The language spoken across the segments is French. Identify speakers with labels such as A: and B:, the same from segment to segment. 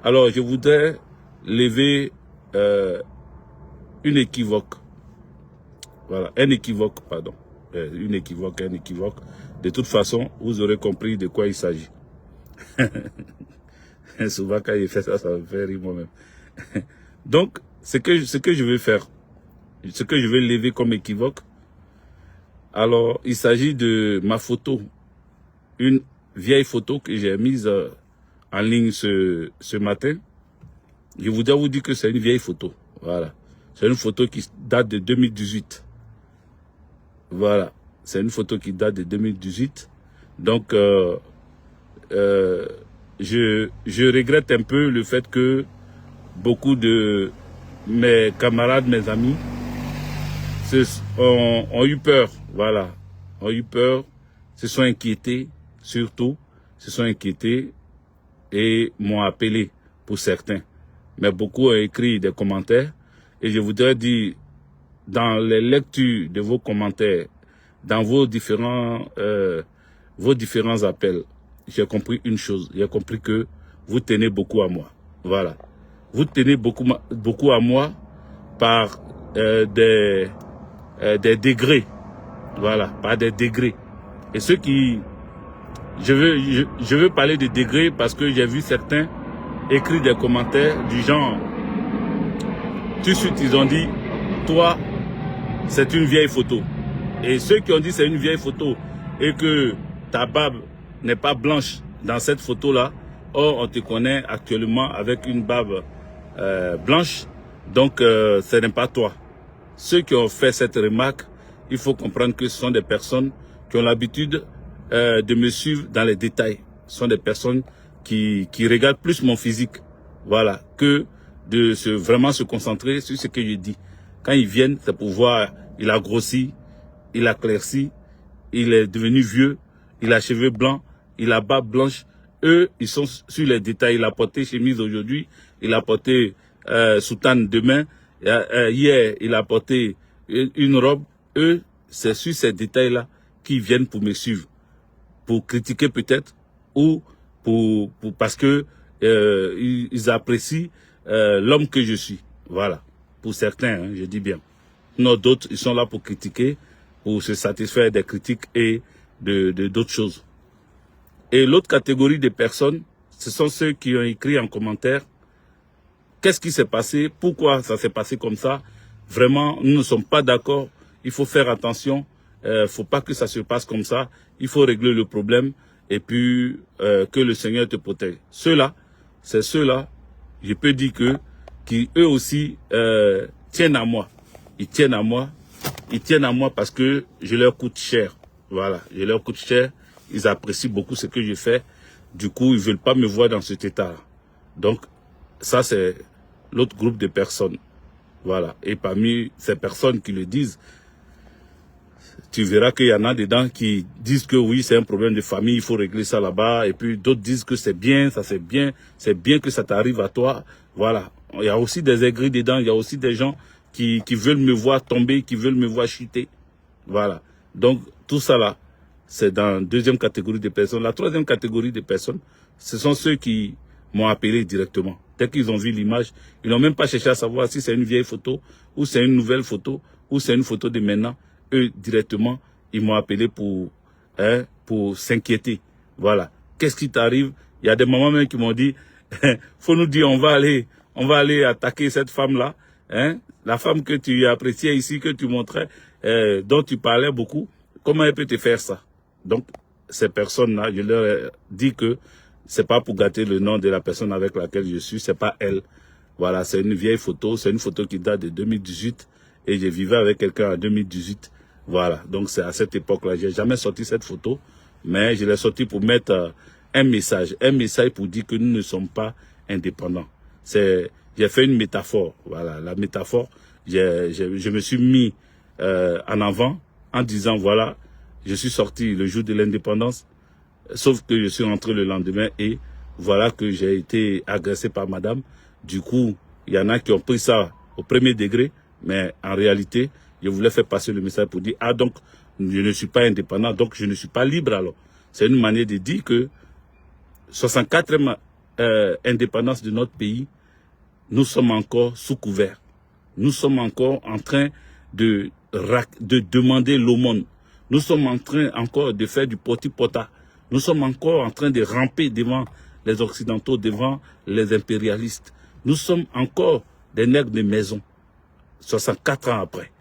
A: Alors, je voudrais lever une équivoque. Voilà, un équivoque, pardon. Une équivoque, un équivoque. De toute façon, vous aurez compris de quoi il s'agit. Souvent, quand il fait ça, ça me fait rire moi-même. Donc, ce que je vais faire, ce que je vais lever comme équivoque, alors, il s'agit de ma photo. Une vieille photo que j'ai mise en ligne ce matin. Je voudrais vous dire que c'est une vieille photo. Voilà. C'est une photo qui date de 2018. Voilà. C'est une photo qui date de 2018. Donc, je regrette un peu le fait que beaucoup de mes camarades, mes amis, ont eu peur. Voilà. Ont eu peur, se sont inquiétés, surtout, se sont inquiétés et m'ont appelé pour certains. Mais beaucoup ont écrit des commentaires et je voudrais dire, dans les lectures de vos commentaires, dans vos différents appels, j'ai compris une chose. J'ai compris que vous tenez beaucoup à moi. Voilà. Vous tenez beaucoup à moi par des degrés. Voilà, par des degrés. Et ceux qui... Je veux parler de degrés parce que j'ai vu certains écrire des commentaires du genre... Tout de suite, ils ont dit, toi, c'est une vieille photo. Et ceux qui ont dit c'est une vieille photo et que ta barbe n'est pas blanche dans cette photo-là, or on te connaît actuellement avec une barbe blanche, donc ce n'est pas toi. Ceux qui ont fait cette remarque, il faut comprendre que ce sont des personnes qui ont l'habitude de me suivre dans les détails. Ce sont des personnes qui regardent plus mon physique, voilà, que de vraiment se concentrer sur ce que je dis. Quand ils viennent, c'est pour voir, il a grossi, il a clairci, il est devenu vieux, il a cheveux blancs, il a barbe blanche. Eux, ils sont sur les détails. Il a porté chemise aujourd'hui, il a porté soutane demain. Hier, il a porté une robe. Eux, c'est sur ces détails-là qu'ils viennent pour me suivre. Pour critiquer peut-être, ou parce que ils apprécient l'homme que je suis. Voilà. Pour certains, hein, je dis bien. Non, d'autres, ils sont là pour critiquer, pour se satisfaire des critiques et de d'autres choses. Et l'autre catégorie de personnes, ce sont ceux qui ont écrit en commentaire qu'est-ce qui s'est passé, pourquoi ça s'est passé comme ça. Vraiment, nous ne sommes pas d'accord. Il faut faire attention. Faut pas que ça se passe comme ça. Il faut régler le problème et puis que le Seigneur te protège. Ceux-là, c'est ceux-là, je peux dire que qui eux aussi tiennent à moi. Ils tiennent à moi. Ils tiennent à moi parce que je leur coûte cher. Voilà, je leur coûte cher. Ils apprécient beaucoup ce que je fais. Du coup, ils veulent pas me voir dans cet état. Donc, ça, c'est l'autre groupe de personnes. Voilà. Et parmi ces personnes qui le disent, tu verras qu'il y en a dedans qui disent que oui, c'est un problème de famille, il faut régler ça là-bas. Et puis d'autres disent que c'est bien, ça c'est bien que ça t'arrive à toi. Voilà. Il y a aussi des aigris dedans, il y a aussi des gens qui veulent me voir tomber, qui veulent me voir chuter. Voilà. Donc, tout ça là, c'est dans la deuxième catégorie de personnes. La troisième catégorie de personnes, ce sont ceux qui m'ont appelé directement. Dès qu'ils ont vu l'image, ils n'ont même pas cherché à savoir si c'est une vieille photo, ou c'est une nouvelle photo, ou c'est une photo de maintenant. Eux, directement, ils m'ont appelé pour s'inquiéter. Voilà. Qu'est-ce qui t'arrive? Il y a des mamans même qui m'ont dit, faut nous dire, on va aller attaquer cette femme-là, hein? La femme que tu appréciais ici, que tu montrais, dont tu parlais beaucoup. Comment elle peut te faire ça? Donc, ces personnes-là, je leur ai dit que c'est pas pour gâter le nom de la personne avec laquelle je suis, c'est pas elle. Voilà, c'est une vieille photo, c'est une photo qui date de 2018 et je vivais avec quelqu'un en 2018. Voilà, donc c'est à cette époque-là. J'ai jamais sorti cette photo, mais je l'ai sorti pour mettre un message pour dire que nous ne sommes pas indépendants. J'ai fait une métaphore, voilà, la métaphore, je me suis mis en avant en disant, voilà, je suis sorti le jour de l'indépendance, sauf que je suis rentré le lendemain et voilà que j'ai été agressé par madame. Du coup, il y en a qui ont pris ça au premier degré, mais en réalité, je voulais faire passer le message pour dire, ah donc, je ne suis pas indépendant, donc je ne suis pas libre alors. C'est une manière de dire que 64e indépendance de notre pays, nous sommes encore sous couvert. Nous sommes encore en train de demander l'aumône. Nous sommes en train encore de faire du poti-pota. Nous sommes encore en train de ramper devant les Occidentaux, devant les impérialistes. Nous sommes encore des nègres de maison, 64 ans après.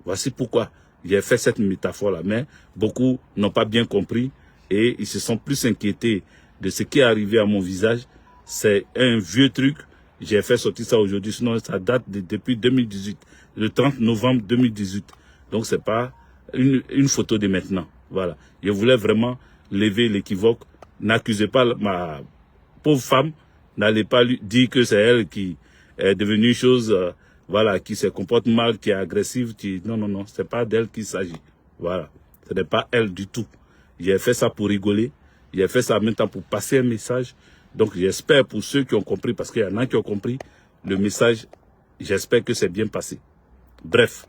A: Voici pourquoi j'ai fait cette métaphore-là. Mais beaucoup n'ont pas bien compris et ils se sont plus inquiétés de ce qui est arrivé à mon visage. C'est un vieux truc. J'ai fait sortir ça aujourd'hui, sinon ça date depuis 2018, le 30 novembre 2018. Donc c'est pas une photo de maintenant. Voilà. Je voulais vraiment lever l'équivoque. N'accusez pas ma pauvre femme. N'allez pas lui dire que c'est elle qui est devenue une chose, voilà, qui se comporte mal, qui est agressive. Non, non, non, c'est pas d'elle qu'il s'agit. Voilà. Ce n'est pas elle du tout. J'ai fait ça pour rigoler. J'ai fait ça en même temps pour passer un message. Donc j'espère pour ceux qui ont compris, parce qu'il y en a qui ont compris, le message, j'espère que c'est bien passé. Bref.